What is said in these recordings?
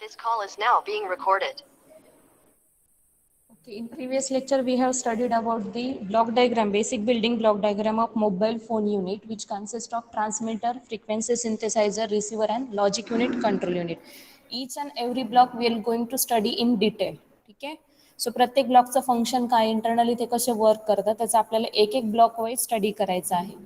This call is now being recorded. Okay, in previous lecture we have studied about the block diagram, basic building block diagram of mobile phone unit, which consists of transmitter, frequency synthesizer, receiver and logic unit, control unit. Each and every block we are going to study in detail. ठीक आहे. So प्रत्येक ब्लॉकचं function काय, internally ते कसे work करतात, त्याचा आपल्याला एक एक ब्लॉक वाईज स्टडी करायचा आहे.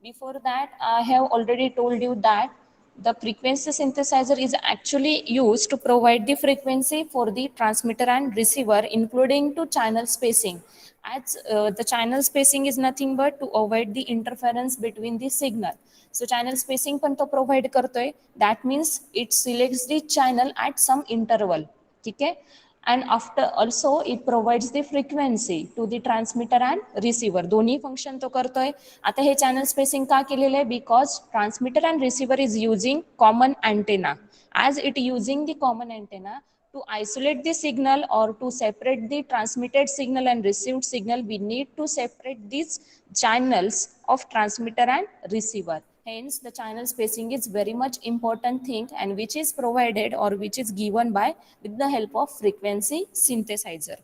Before that, I have already told you that the frequency synthesizer is actually used to provide the frequency for the transmitter and receiver, including to channel spacing, as the channel spacing is nothing but to avoid the interference between the signal. So channel spacing पण तो provide करतोय. That means it selects the channel at some interval. ठीक आहे. And after also it provides the frequency to the transmitter and receiver. दोन्ही function तो करतोय. आता हे channel spacing का केलेलं आहे? Because transmitter and receiver is using common antenna. As it using the common antenna, to isolate the signal or to separate the transmitted signal and received signal, we need to separate these channels of transmitter and receiver. Hence, the channel spacing is very much important thing, and which is provided or which is given by with the help of frequency synthesizer.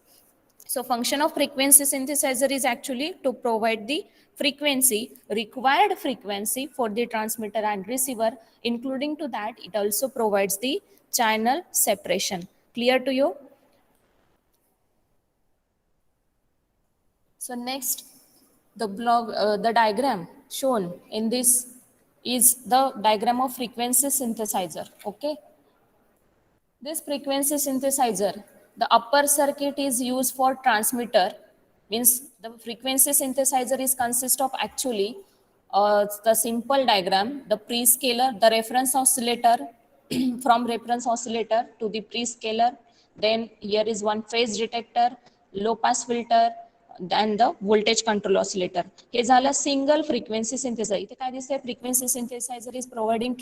So function of frequency synthesizer is actually to provide the required frequency for the transmitter and receiver. Including to that, it also provides the channel separation. Clear to you? So next, the diagram shown in this is the diagram of frequency synthesizer. Okay. This frequency synthesizer, the upper circuit is used for transmitter, means the frequency synthesizer is consist of actually the simple diagram, the prescaler, the reference oscillator, from reference oscillator to the prescaler. Then here is one phase detector, low pass filter, and the voltage control oscillator. हे झालं single frequency synthesiser. इथे काय दिसतंय, frequency synthesizer is providing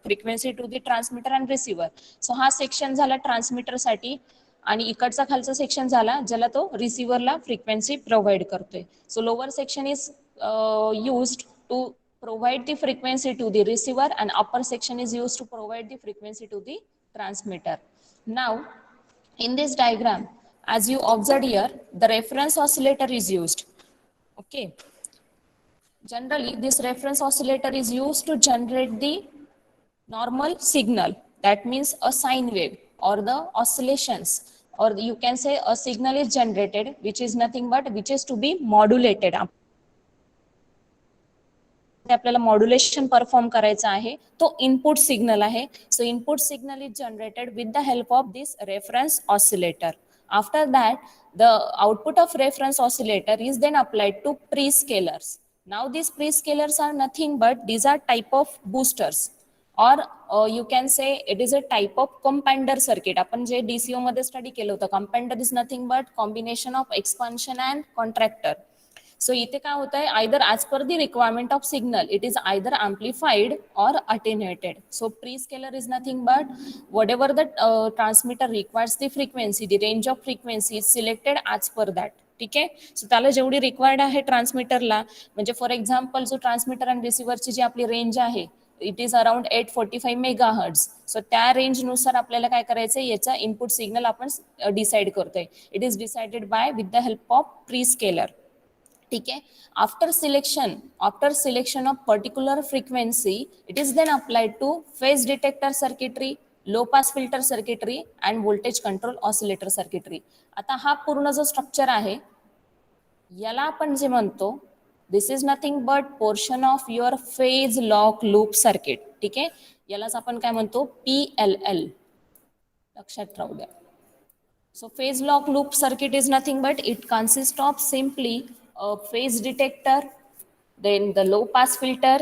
frequency to the transmitter and receiver. So हा section झाला transmitter साठी, आणि इकडचा खालचा सेक्शन झाला ज्याला तो रिसिव्हरला फ्रिक्वेन्सी प्रोव्हाइड करतोय. So lower section is used to provide the frequency to the receiver, and upper section is used to provide the frequency to the transmitter. Now, in this diagram, as you observed here, the reference oscillator is used. Okay. Generally, this reference oscillator is used to generate the normal signal. That means a sine wave or the oscillations, or you can say a signal is generated which is nothing but which is to be modulated. आपल्याला modulation perform करायचं आहे, तो input signal आहे. So input signal is generated with the help of this reference oscillator. After that the output of reference oscillator is then applied to prescalers. Now this prescalers are nothing but these are type of boosters, or you can say it is a type of compounder circuit. आपण जे DCO मध्ये study केलं होतं, compounder is nothing but combination of expansion and contractor. So इथे काय होत आहे, either as per the requirement of signal, it is either amplified or attenuated. So prescaler is nothing but whatever the transmitter requires the frequency, the range of frequency is selected as per that. ठीक आहे. So त्याला जेवढी required आहे ट्रान्समीटरला, म्हणजे for example जो transmitter आणि रिसिव्हरची जी आपली range आहे, it is around 845 megahertz. So त्या रेंजनुसार आपल्याला काय करायचं, याचा इनपुट सिग्नल आपण डिसाइड करतोय. It is decided by with the help of prescaler. ठीक है. After selection of particular frequency, it is then applied to phase detector circuitry, low pass filter circuitry and voltage control oscillator circuitry. आता हा पूर्ण जो structure आहे याला आपण जे म्हणतो, this is nothing but portion of your phase lock loop circuit. ठीक आहे. यालाच आपण काय म्हणतो, PLL. लक्षात राहू द्या. So phase lock loop circuit is nothing but it consists of simply a phase detector, then the low pass filter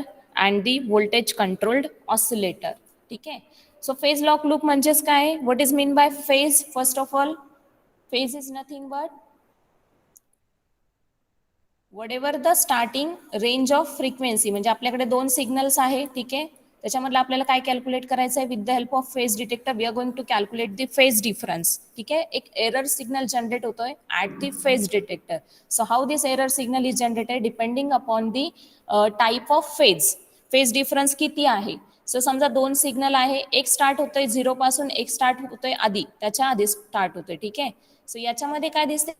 and the voltage controlled oscillator. ठीक है. So phase lock loop म्हणजेच काय, what is mean by phase? First of all, phase is nothing but whatever the starting range of frequency. म्हणजे आपल्याकडे दोन signals आहे. ठीक आहे. त्याच्यामधलं आपल्याला काय कॅल्क्युलेट करायचं आहे, with the help of phase detector we are going to calculate the phase difference. ठीक आहे. एक एरर सिग्नल जनरेट होतोय at the phase detector. So how this error signal is generated depending upon the type of phase difference किती आहे. So समजा दोन signal आहे, एक स्टार्ट होतोय 0 पासून, एक स्टार्ट होतोय आधी, त्याच्या आधी स्टार्ट होतोय. ठीक आहे. सो याच्यामध्ये काय दिसते,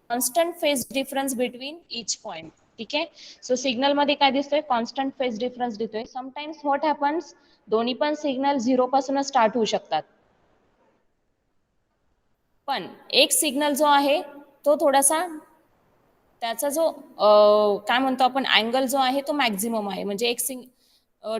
constant phase difference between each point. ठीक आहे. सो सिग्नल मध्ये काय दिसतोय, कॉन्स्टंट फेज डिफरन्स दिसतोय. समटाइम्स व्हॉट हॅपन्स, दोन्ही पण सिग्नल 0 पासून स्टार्ट होऊ शकतात, पण एक सिग्नल जो आहे तो थोडासा त्याचा जो काय म्हणतो आपण अँगल जो आहे तो मॅक्झिमम आहे, म्हणजे एक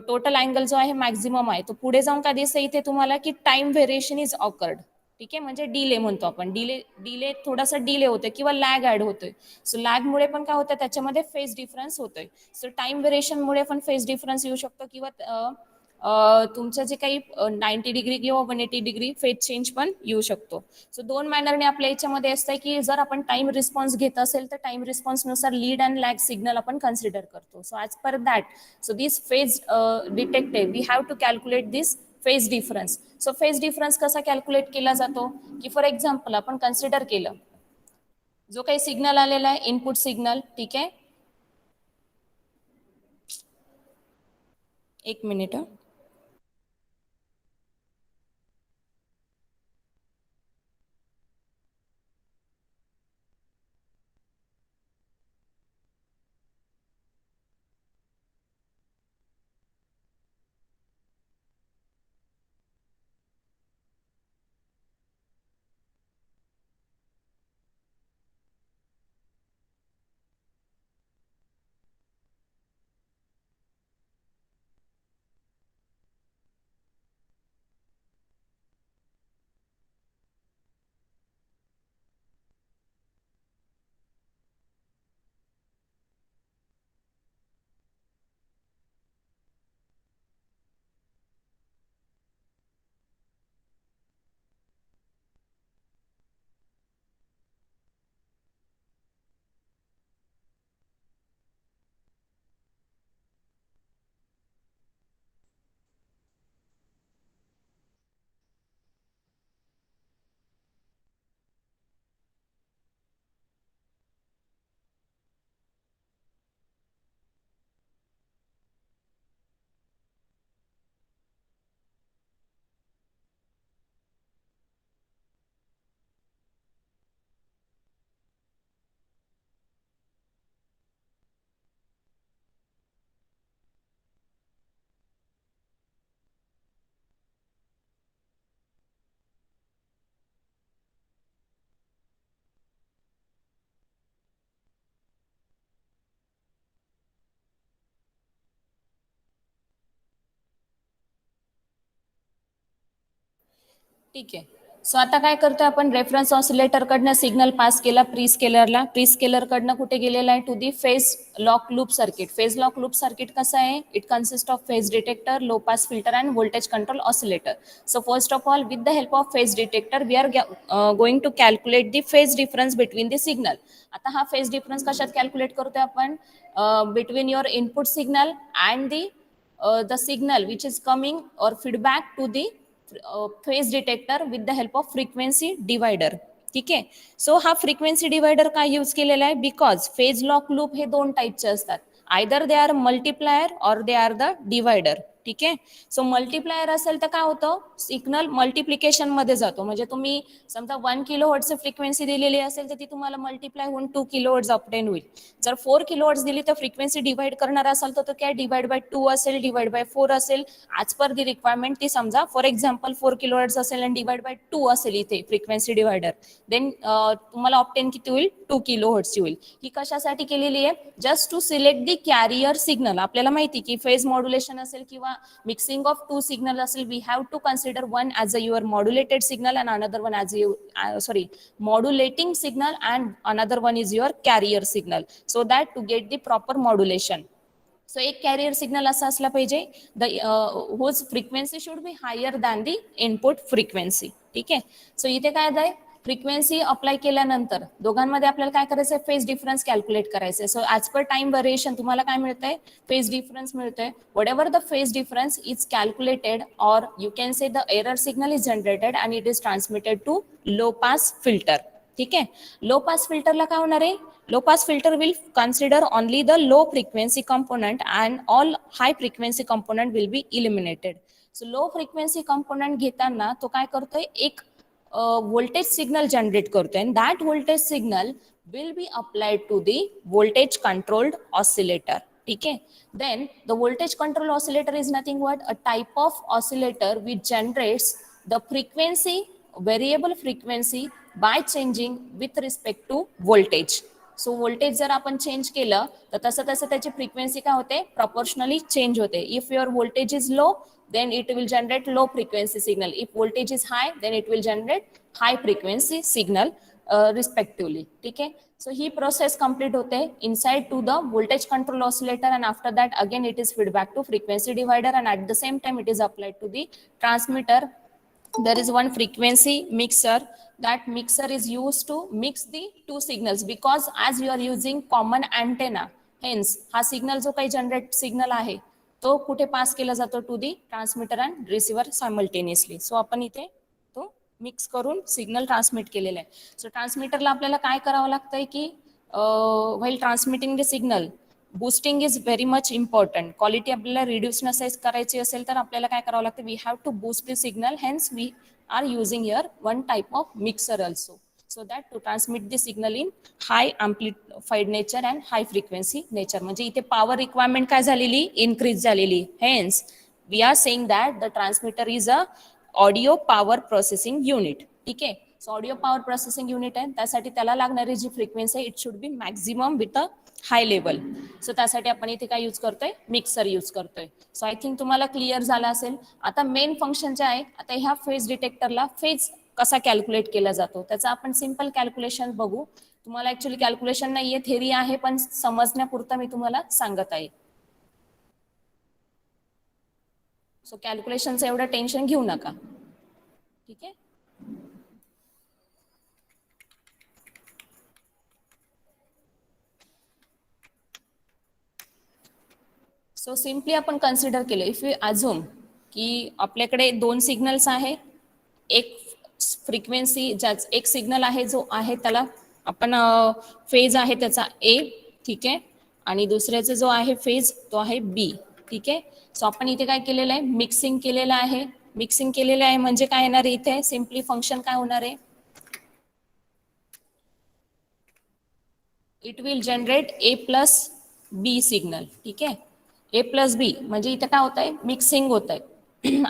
टोटल अँगल जो आहे मॅक्झिमम आहे. तो पुढे जाऊन काय दिसतं इथे तुम्हाला की टाइम व्हेरिएशन इज ऑकर्ड. ठीक आहे, म्हणजे डिले म्हणतो आपण, डिले डिले थोडासा डिले होतोय किंवा लॅग ऍड होतोय. सो लॅगमुळे पण काय होतं, त्याच्यामध्ये फेज डिफरन्स होतोय. सो टाइम व्हेरिएशनमुळे पण फेज डिफरन्स येऊ शकतो, किंवा तुमचं जे काही 90 डिग्री किंवा 180 डिग्री फेज चेंज पण येऊ शकतो. सो दोन मॅनरने आपल्या याच्यामध्ये असतं की जर आपण टाइम रिस्पॉन्स घेत असेल तर टाइम रिस्पॉन्सनुसार लीड अँड लॅग सिग्नल आपण कन्सिडर करतो. So as per that, so this phase detected we have to calculate this phase difference. So phase difference कसा कॅल्क्युलेट केला जातो, की फॉर एक्झाम्पल आपण कन्सिडर केलं जो काही सिग्नल आलेला आहे इनपुट सिग्नल. ठीक आहे, एक मिनिट. ठीक आहे. सो आता काय करतोय आपण, रेफरन्स ऑसिलेटर कडनं सिग्नल पास केला प्री स्केलरला, प्री स्केलर कडनं कुठे गेलेला आहे, to the phase lock loop circuit. Phase lock loop circuit कसं आहे, it consist of phase detector, low pass filter and voltage control oscillator. So first of all with the help of phase detector we are going to calculate the phase difference between the signal. आता हा phase difference कशात calculate करतोय आपण, between your input signal and the signal which is coming or feedback to the phase detector with the help of frequency divider. ठीक आहे. So हा frequency divider काय use केलेला आहे, बिकॉज फेज लॉक लूप हे दोन टाईपचे असतात, आयदर दे आर मल्टीप्लायर और दे आर द डिवायडर. ठीक आहे. सो मल्टीप्लायर असेल तर काय होतं, सिग्नल मल्टिप्लिकेशन मध्ये जातो, म्हणजे तुम्ही समजा 1 किलोहर्ट्झ फ्रिक्वेन्सी दिलेली असेल तर ती तुम्हाला मल्टिप्लाय होऊन 2 किलोहर्ट्झ ऑप्टेन होईल. जर 4 किलोहर्ट्झ दिली तर फ्रिक्वेन्सी डिवाइड करणार असाल तर काय डिवाइड बाय 2 असेल, डिवाइड बाय 4 असेल, ॲज पर दी रिक्वायरमेंट ती समजा. फॉर एक्झाम्पल 4 किलोहर्ट्झ असेल आणि डिवाइड बाय 2 असेल इथे फ्रिक्वेन्सी डिवायडर, देन तुम्हाला ऑप्टेन किती होईल, 2 किलोहर्ट्झ होईल. ही कशासाठी केलेली आहे, just to select the carrier signal. आपल्याला माहिती की फेज मॉड्युलेशन असेल किंवा मिक्सिंग ऑफ टू सिग्नल असेल, we have to consider one as a your modulated signal and another one as modulating signal and another one is your carrier signal, so that to get the proper modulation. So एक carrier signal असा असला पाहिजे the whose frequency should be higher than the input frequency. ठीक आहे. So इथे काय आहे, frequency apply केल्यानंतर दोघांमध्ये आपल्याला काय करायचं, फेज डिफरन्स कॅल्क्युलेट करायचं. So as per time variation तुम्हाला काय मिळतंय, फेज डिफरन्स मिळतोय. Whatever the phase difference is calculated or you can say the error signal is generated and it is transmitted to low pass filter. ठीक आहे. Low pass फिल्टरला काय होणार आहे, low pass filter will consider only the low frequency component and all high frequency component will be eliminated. So low frequency component घेताना तो काय करतोय, एक voltage signal generate करतोय and that voltage signal will be applied to the voltage controlled oscillator. ठीक आहे. Then the voltage control oscillator is nothing but a type of oscillator which generates the frequency, variable frequency by changing with respect to voltage. So voltage जर आपण change केलं तर तसं तसं त्याची frequency काय होते, प्रपोर्शनली चेंज होते. If your voltage is low then it will generate low frequency signal. If voltage is high then it will generate high frequency signal respectively. ठीक है. So ही process complete होते inside to the voltage control oscillator and after that again it is feedback to frequency divider and at the same time it is applied to the transmitter. There is one frequency mixer. That mixer is used to mix the two signals because as you are using common antenna, hence हा signal जो काही generate signal आहे तो कुठे pass केला जातो, to the transmitter and receiver simultaneously. So आपण इथे तो मिक्स करून सिग्नल ट्रान्समिट केलेला आहे. सो ट्रान्समीटरला आपल्याला काय करावं लागतंय की while transmitting the signal boosting is very much important. Quality आपल्याला रिड्यूस नसायच करायची असेल तर आपल्याला काय करावं लागतं, we have to boost the signal, hence we are using here one type of mixer also so that to transmit the signal in high amplified nature and high frequency nature. म्हणजे इथे पॉवर रिक्वायरमेंट काय झालेली, increase झालेली. Hence we are saying that the transmitter is a audio power processing unit. ठीक आहे. So audio power processing unit आहे, त्यासाठी त्याला लागणारी जी फ्रिक्वेन्सी आहे it should be maximum with a high level. So त्यासाठी आपण इथे काय यूज करतोय, मिक्सर यूज करतोय. सो आय थिंक तुम्हाला क्लिअर झालं असेल. आता मेन फंक्शन जे आहे, आता ह्या फेज डिटेक्टरला फेज कसा कॅल्क्युलेट केला जातो त्याचा आपण सिंपल कॅल्क्युलेशन बघू. तुम्हाला ऍक्च्युली कॅल्क्युलेशन नाहीये, थेरी आहे, पण समजण्यापुरतं मी तुम्हाला सांगत आहे. सो कॅल्क्युलेशनचं एवढं टेन्शन घेऊ नका. ठीक आहे. सो सिम्पली आपण कन्सिडर केलं, इफ यू अझ्युम की आपल्याकडे दोन सिग्नल्स आहे, एक फ्रिक्वेन्सी ज्याच एक सिग्नल आहे जो आहे त्याला आपण फेज आहे त्याचा ए. ठीक आहे. आणि दुसऱ्याचा जो आहे फेज तो आहे बी. ठीक आहे. सो आपण इथे काय केलेलं आहे, मिक्सिंग केलेलं आहे. मिक्सिंग केलेलं आहे म्हणजे काय येणार आहे, इथे सिम्पली फंक्शन काय होणार आहे, it will generate A plus B signal. ठीक आहे. ए प्लस बी म्हणजे इथे काय होत आहे, मिक्सिंग होत आहे,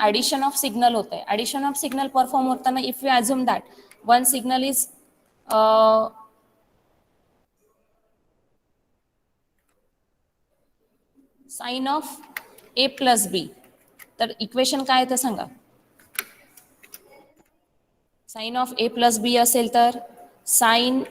ऍडिशन ऑफ सिग्नल होत आहे. ऍडिशन ऑफ सिग्नल परफॉर्म होताना if you assume that one signal is sine of A plus B, तर इक्वेशन काय आहे ते सांगा. Sine of A plus B असेल तर साइन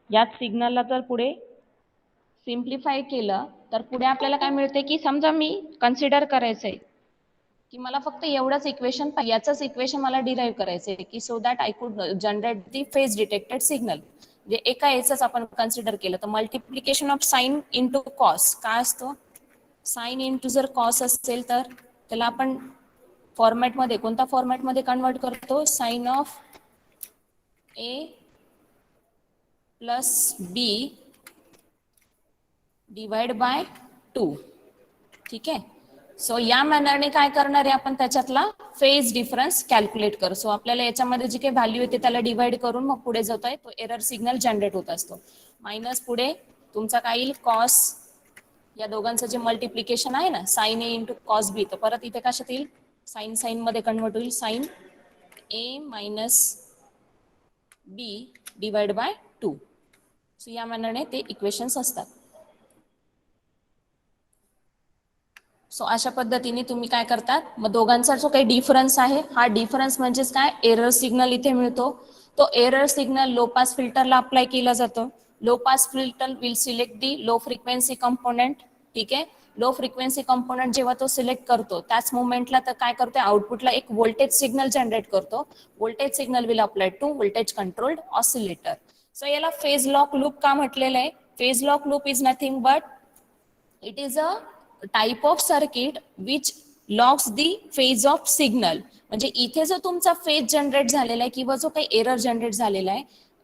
याच सिग्नलला तर पुढे सिम्प्लिफाय केलं तर पुढे आपल्याला काय मिळते की समजा मी कन्सिडर करायचंय की मला फक्त एवढंच इक्वेशन, याचंच इक्वेशन मला डिराईव्ह करायचंय की so that I could generate the phase detected signal. म्हणजे एका याचंच आपण कन्सिडर केलं तर multiplication of sine into cos काय असतो, साइन इंटू जर कॉस असेल तर त्याला आपण फॉर्मॅटमध्ये कोणत्या फॉर्मॅटमध्ये कन्वर्ट करतो, sine of A plus B divide by 2. ठीक आहे. सो या मॅनरने काय करणार आहे आपण, त्याच्यातला फेज डिफरन्स कॅल्क्युलेट करू. सो आपल्याला याच्यामध्ये जी काही व्हॅल्यू येते त्याला डिवाइड करून मग पुढे जातोय तो एरर सिग्नल जनरेट होत असतो. मायनस पुढे तुमचा काय येईल, कॉस, या दोघांचं जे मल्टिप्लिकेशन आहे ना, sine A into cos B, तर परत इथे कशात येईल, साइन साइन मध्ये कन्वर्ट होईल, sine A minus B divide by 2. So या मॅनरने ते इक्वेशन्स असतात. सो अशा पद्धतीने तुम्ही काय करतात, मग दोघांचा जो काही डिफरन्स आहे, हा डिफरन्स म्हणजेच काय, एरर सिग्नल इथे मिळतो. तो error signal low pass फिल्टरला apply केला जातो. Low pass filter will select the low frequency component. ठीक आहे, लो फ्रिक्वेन्सी कंपोनेंट जेव्हा तो सिलेक्ट करतो त्याच मोमेंटला तर काय करतो, आउटपुटला एक व्होल्टेज सिग्नल जनरेट करतो. Voltage signal will apply to voltage controlled oscillator. So याला फेज लॉक लूप का म्हटलेलं आहे? Phase lock loop is nothing but it is a type of circuit which locks the phase of signal. म्हणजे इथे जो तुमचा phase generate झालेला आहे किंवा जो काही एरर जनरेट झालेला आहे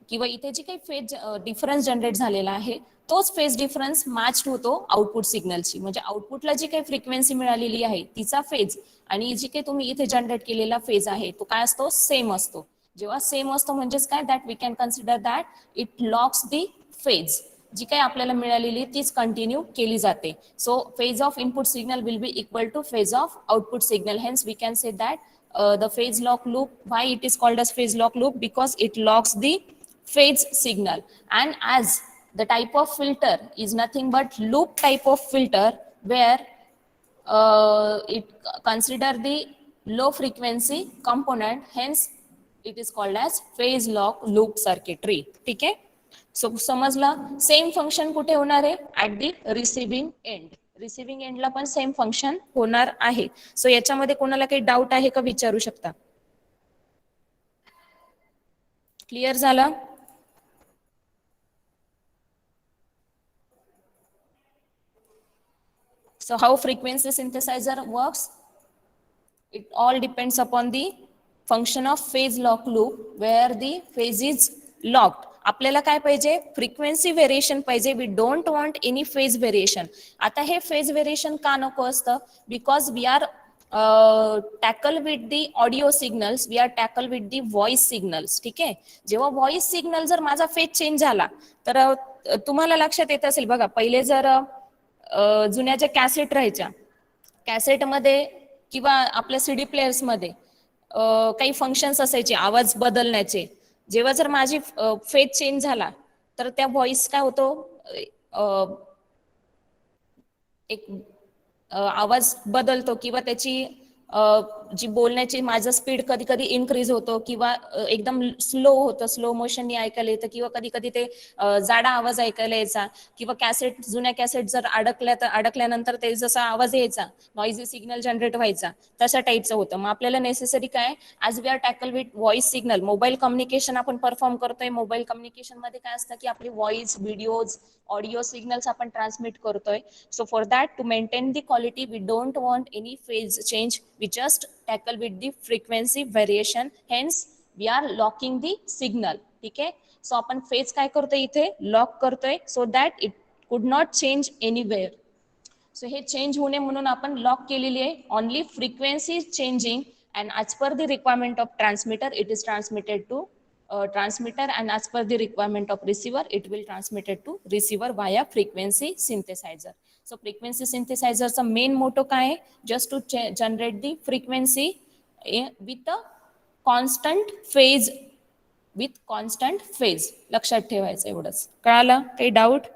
किंवा इथे जी काही फेज डिफरन्स जनरेट झालेला आहे, तोच फेज डिफरन्स मॅच होतो आउटपुट सिग्नलशी. म्हणजे आउटपुटला जी काही फ्रिक्वेन्सी मिळालेली आहे तिचा फेज आणि जी काही तुम्ही इथे जनरेट केलेला फेज आहे तो काय असतो, सेम असतो. जेव्हा सेम असतो म्हणजेच काय, that we can consider that it locks the phase. जी काही आपल्याला मिळालेली तीच कंटिन्यू केली जाते. So phase of input signal will be equal to phase of output signal. Hence we can say that the phase lock loop, why it is called as phase lock loop, because it locks the phase signal. And as the type of filter is nothing but loop type of filter where it consider the low frequency component, hence it is called as phase lock loop circuitry. ठीक आहे, so समजला. Same function कुठे होणार आहे, at the receiving end. Receiving एंडला पण same function होणार आहे. सो याच्यामध्ये कोणाला काही डाऊट आहे का, विचारू शकता. क्लिअर झालं? So how frequency synthesizer works? It all depends upon the function of phase lock loop where the phase is locked. आपल्याला काय पाहिजे, फ्रिक्वेन्सी व्हेरिएशन पाहिजे. We don't want any phase variation. आता हे फेज व्हेरिएशन का नको असतं, because we are tackle with the audio signals, we are tackle with the voice signals. ठीक आहे, जेव्हा व्हॉइस सिग्नल जर माझा फेज चेंज झाला तर तुम्हाला लक्षात येत असेल बघा, पहिले जर जुन्या ज्या कॅसेट राहायच्या, कॅसेटमध्ये किंवा आपल्या सीडी प्लेयर्समध्ये काही फंक्शन्स असायचे आवाज बदलण्याचे. जेव्हा जर माझी फेज चेंज झाला तर त्या व्हॉइस काय होतो, एक आवाज बदलतो किंवा त्याची जी बोलण्याची माझं स्पीड कधी कधी इन्क्रीज होतो किंवा एकदम स्लो होतं, स्लो मोशननी ऐकायला येतं किंवा कधी कधी ते जाडा आवाज ऐकायला यायचा किंवा कॅसेट, जुन्या कॅसेट जर अडकल्या तर अडकल्यानंतर ते जसा आवाज यायचा, नॉइझी सिग्नल जनरेट व्हायचा, तशा टाईपचं होतं. मग आपल्याला नेसेसरी काय, as we are tackle with voice signal, mobile communication आपण परफॉर्म करतोय. मोबाईल कम्युनिकेशन मध्ये काय असतं की आपली व्हॉइस, व्हिडिओज, ऑडिओ सिग्नल्स आपण ट्रान्समिट करतोय. So for that, to maintain the quality, we don't want any phase change. We just tackle with the frequency variation. Hence, we are locking the signal. ठीक आहे, so आपण phase काय करतोय इथे, lock करतोय, so that it could not change anywhere. So हे change होणे म्हणून आपण लॉक केलेली आहे. Only frequency is changing and as per the requirement of transmitter it is transmitted to transmitter, and as per the requirement of receiver it will transmitted to receiver via frequency synthesizer. So frequency synthesizer चा main motto काय आहे, just to generate the frequency with a constant phase, with constant phase. लक्षात ठेवायचं एवढंच. कळालं? काही doubt?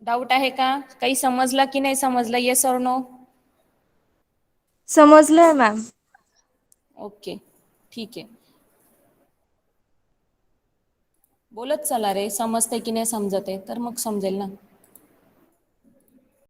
Doubt आहे का? काही समजला की नाही समजला? Yes or no? समजलंय मॅम. ओके, ठीक आहे. बोलत चला रे, समजते की नाही समजते तर मग समजेल ना.